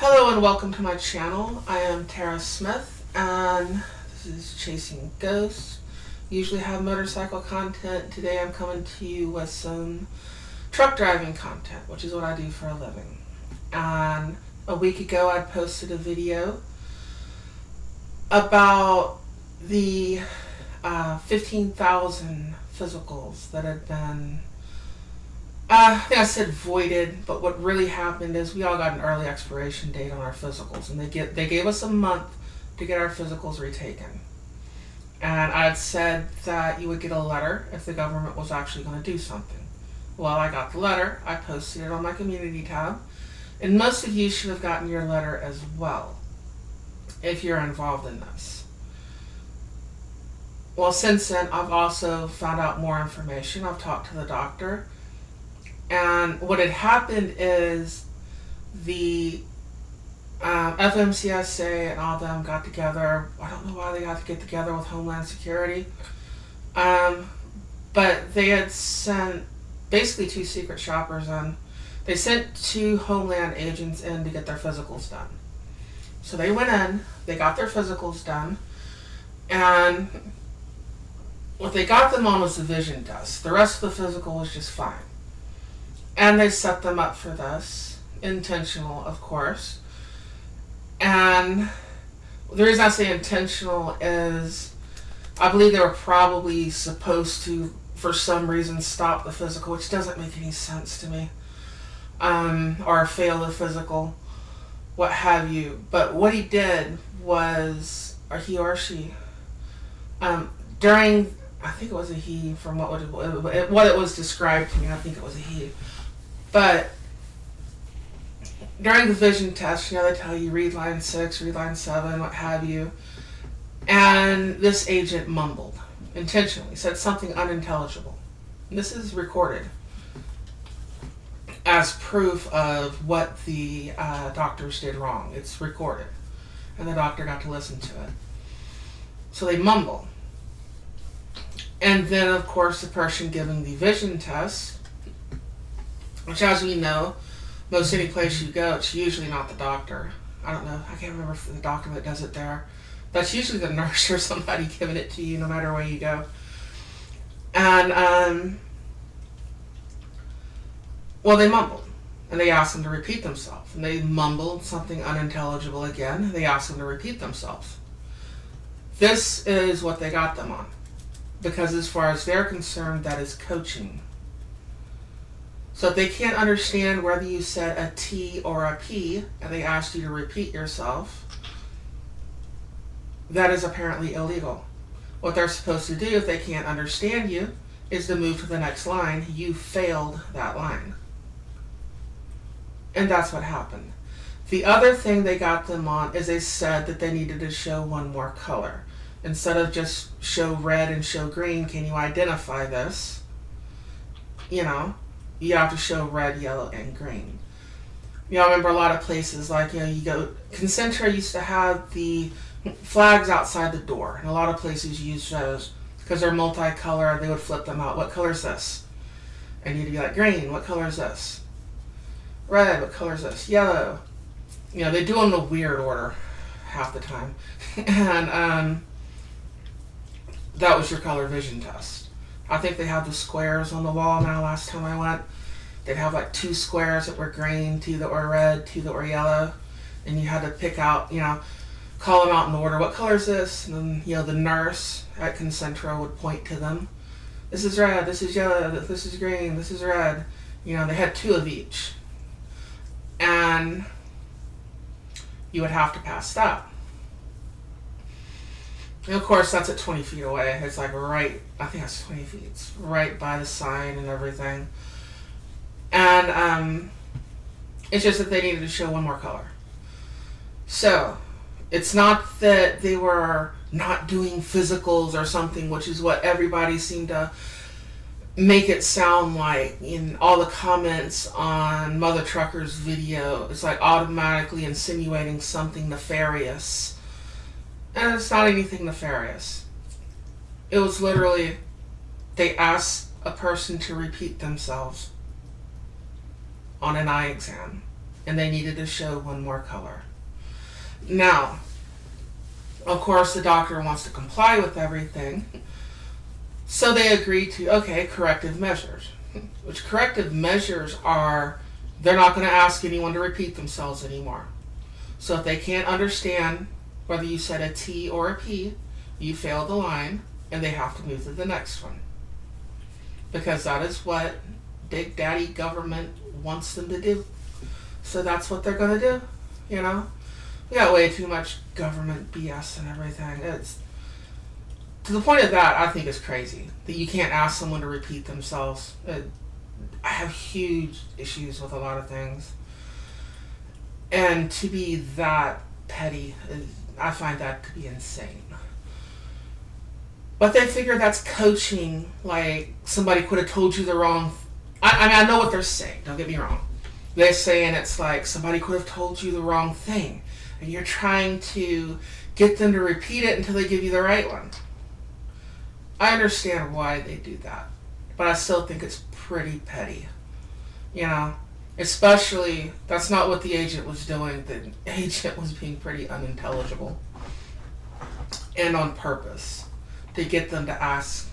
Hello and welcome to my channel. I am Tara Smith and this is Chasing Ghosts. Usually have motorcycle content. Today I'm coming to you with some truck driving content, which is what I do for a living. And a week ago I posted a video about the 15,000 physicals that had been I think I said voided, but what really happened is we all got an early expiration date on our physicals, and they gave us a month to get our physicals retaken. And I had said that you would get a letter if the government was actually going to do something. Well, I got the letter. I posted it on my community tab, and most of you should have gotten your letter as well if you're involved in this. Well, since then, I've also found out more information. I've talked to the doctor. And what had happened is the FMCSA and all of them got together. I don't know why they got to get together with Homeland Security. But they had sent basically two secret shoppers in. They sent two Homeland agents in to get their physicals done. So they went in, they got their physicals done, and what they got them on was the vision test. The rest of the physical was just fine. And they set them up for this, intentional, of course. And the reason I say intentional is I believe they were probably supposed to, for some reason, stop the physical, which doesn't make any sense to me, or fail the physical, what have you. But what he did was, or he or she, during, I think it was a he, from what it was described to me, I think it was a he. But during the vision test, they tell you read line 6, read line 7, what have you. And this agent mumbled intentionally, said something unintelligible. And this is recorded as proof of what the doctors did wrong. It's recorded. And the doctor got to listen to it. So they mumble. And then, of course, the person giving the vision test, which, as we know, most any place you go, it's usually not the doctor. I don't know. I can't remember if the doctor that does it there. That's usually the nurse or somebody giving it to you, no matter where you go. And, well, they mumbled. And they asked them to repeat themselves. And they mumbled something unintelligible again. They asked them to repeat themselves. This is what they got them on. Because as far as they're concerned, that is coaching. So if they can't understand whether you said a T or a P, and they asked you to repeat yourself, that is apparently illegal. What they're supposed to do, if they can't understand you, is to move to the next line. You failed that line. And that's what happened. The other thing they got them on is they said that they needed to show one more color. Instead of just show red and show green, can you identify this? You have to show red, yellow, and green. I remember a lot of places, like, you go, Concentra used to have the flags outside the door, and a lot of places use those because they're multicolor. They would flip them out. What color is this? And you'd be like, green. What color is this? Red. What color is this? Yellow. They do them in a weird order half the time. And that was your color vision test. I think they have the squares on the wall now. Last time I went, they'd have like 2 squares that were green, 2 that were red, 2 that were yellow. And you had to pick out, call them out in order. What color is this? And then, the nurse at Concentra would point to them. This is red, this is yellow, this is green, this is red. They had 2 of each. And you would have to pass that. And of course, that's at 20 feet away. It's like right, I think that's 20 feet. It's right by the sign and everything. And it's just that they needed to show one more color. So, it's not that they were not doing physicals or something, which is what everybody seemed to make it sound like in all the comments on Mother Trucker's video. It's like automatically insinuating something nefarious. And it's not anything nefarious. It was literally, they asked a person to repeat themselves on an eye exam. and they needed to show one more color. Now, of course, the doctor wants to comply with everything, so they agree to, okay, corrective measures. Which corrective measures are, they're not going to ask anyone to repeat themselves anymore. So if they can't understand whether you said a T or a P, you failed the line, and they have to move to the next one. Because that is what Big Daddy government wants them to do. So that's what they're going to do, you know? We got way too much government BS and everything. It's to the point of that, I think it's crazy that you can't ask someone to repeat themselves. I have huge issues with a lot of things. And to be that petty, I find that to be insane. But they figure that's coaching, like somebody could have told you the wrong. I mean, I know what they're saying, don't get me wrong. They're saying it's like somebody could have told you the wrong thing, and you're trying to get them to repeat it until they give you the right one. I understand why they do that, but I still think it's pretty petty. You know, especially, that's not what the agent was doing. The agent was being pretty unintelligible. And on purpose, to get them to ask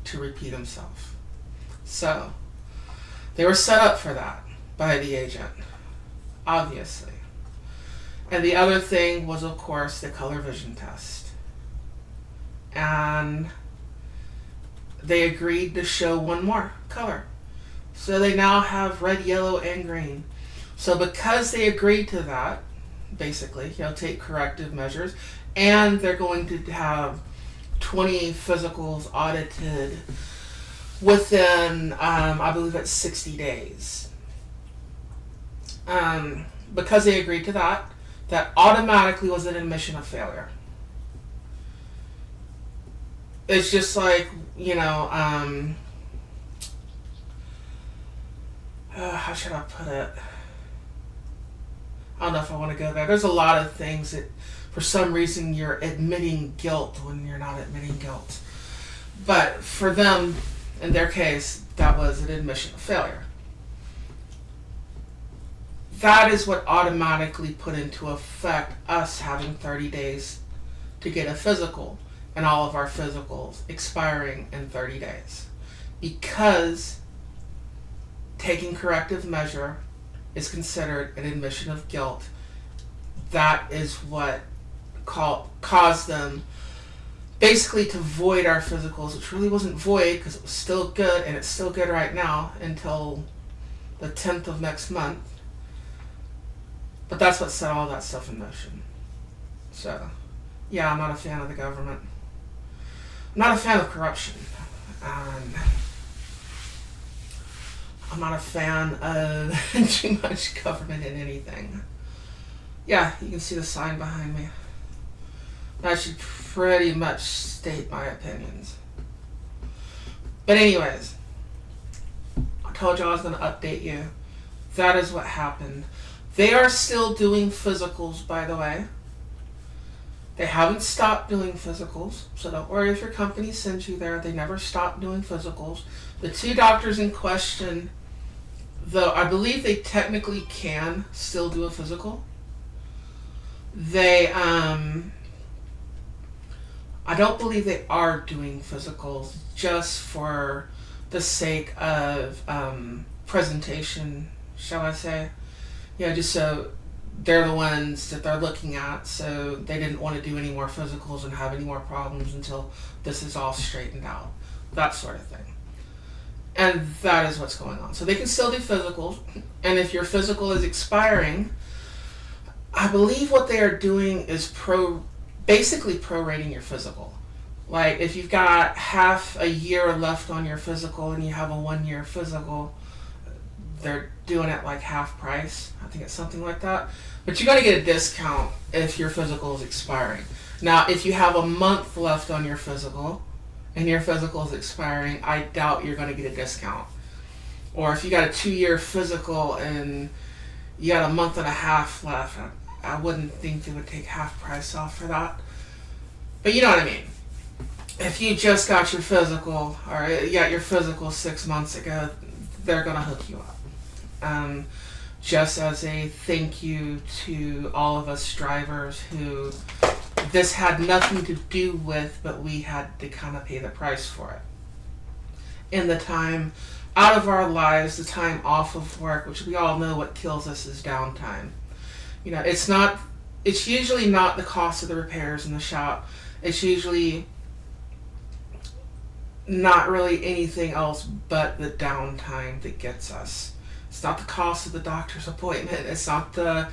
to repeat himself. So, they were set up for that by the agent, obviously. And the other thing was, of course, the color vision test. And they agreed to show one more color. So they now have red, yellow, and green. So because they agreed to that, basically, take corrective measures, and they're going to have 20 physicals audited within, I believe it's 60 days. Because they agreed to that, that automatically was an admission of failure. It's just like, how should I put it? I don't know if I want to go there. There's a lot of things that, for some reason, you're admitting guilt when you're not admitting guilt. But for them, in their case, that was an admission of failure. That is what automatically put into effect us having 30 days to get a physical, and all of our physicals expiring in 30 days. Because taking corrective measure is considered an admission of guilt. That is what caused them basically to void our physicals, which really wasn't void because it was still good, and it's still good right now until the 10th of next month. But that's what set all that stuff in motion. So, yeah, I'm not a fan of the government. I'm not a fan of corruption. I'm not a fan of too much government in anything. Yeah, you can see the sign behind me. That should pretty much state my opinions. But anyways, I told you I was going to update you. That is what happened. They are still doing physicals, by the way. They haven't stopped doing physicals, so don't worry if your company sends you there. They never stopped doing physicals. The two doctors in question, though I believe they technically can still do a physical, I don't believe they are doing physicals just for the sake of presentation, shall I say. Just so they're the ones that they're looking at, so they didn't want to do any more physicals and have any more problems until this is all straightened out. That sort of thing. And that is what's going on. So they can still do physicals, and if your physical is expiring, I believe what they are doing is basically prorating your physical. Like if you've got half a year left on your physical and you have a 1 year physical, they're doing it like half price. I think it's something like that. But you're going to get a discount if your physical is expiring. Now, if you have a month left on your physical and your physical is expiring, I doubt you're going to get a discount. Or if you got a 2 year physical and you got a month and a half left, I wouldn't think they would take half price off for that. But you know what I mean. If you just got your physical, or you got your physical 6 months ago, they're going to hook you up. just as a thank you to all of us drivers who this had nothing to do with, but we had to kind of pay the price for it. In the time out of our lives, the time off of work, which we all know what kills us is downtime. It's usually not the cost of the repairs in the shop. It's usually not really anything else but the downtime that gets us. It's not the cost of the doctor's appointment. It's not the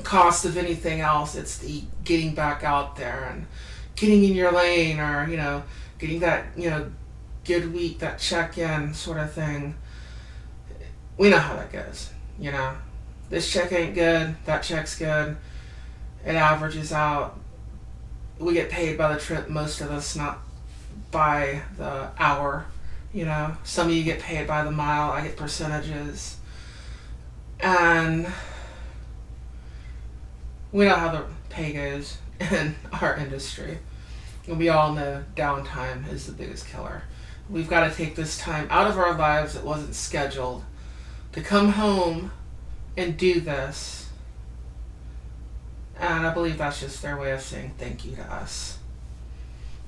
cost of anything else. It's the getting back out there and getting in your lane, or getting that good week, that check-in sort of thing. We know how that goes. This check ain't good, that check's good. It averages out. We get paid by the trip, most of us, not by the hour. Some of you get paid by the mile. I get percentages. And we know how the pay goes in our industry. And we all know downtime is the biggest killer. We've got to take this time out of our lives that wasn't scheduled to come home and do this. And I believe that's just their way of saying thank you to us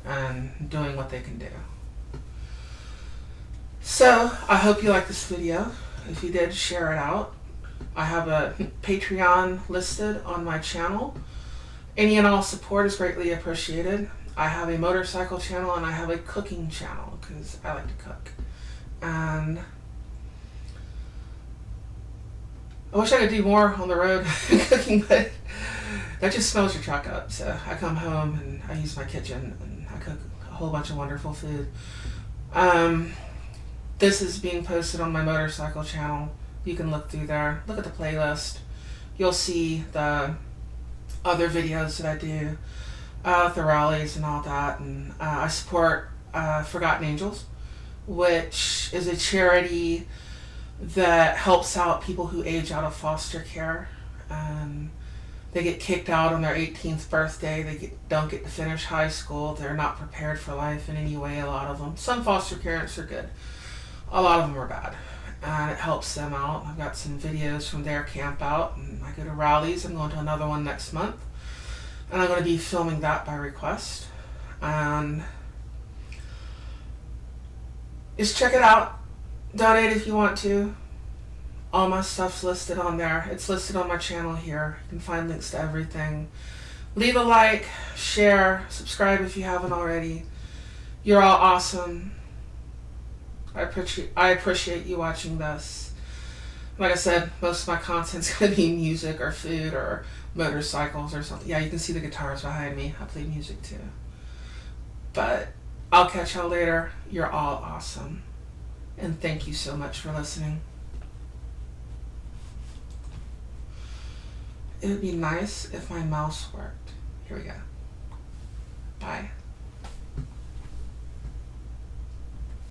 and doing what they can do. So I hope you liked this video. If you did, share it out. I have a Patreon listed on my channel. Any and all support is greatly appreciated. I have a motorcycle channel and I have a cooking channel because I like to cook. And I wish I could do more on the road cooking, but that just smells your truck up. So I come home and I use my kitchen and I cook a whole bunch of wonderful food. This is being posted on my motorcycle channel. You can look through there. Look at the playlist. You'll see the other videos that I do, the rallies and all that. And I support Forgotten Angels, which is a charity that helps out people who age out of foster care. They get kicked out on their 18th birthday. They don't get to finish high school. They're not prepared for life in any way, a lot of them. Some foster parents are good. A lot of them are bad. And it helps them out. I've got some videos from their camp out. And I go to rallies. I'm going to another one next month. And I'm going to be filming that by request. And just check it out. Donate if you want to. All my stuff's listed on there. It's listed on my channel here. You can find links to everything. Leave a like, share, subscribe if you haven't already. You're all awesome. I appreciate you watching this. Like I said, most of my content's going to be music or food or motorcycles or something. Yeah, you can see the guitars behind me. I play music too. But I'll catch y'all later. You're all awesome. And thank you so much for listening. It would be nice if my mouse worked. Here we go. Bye.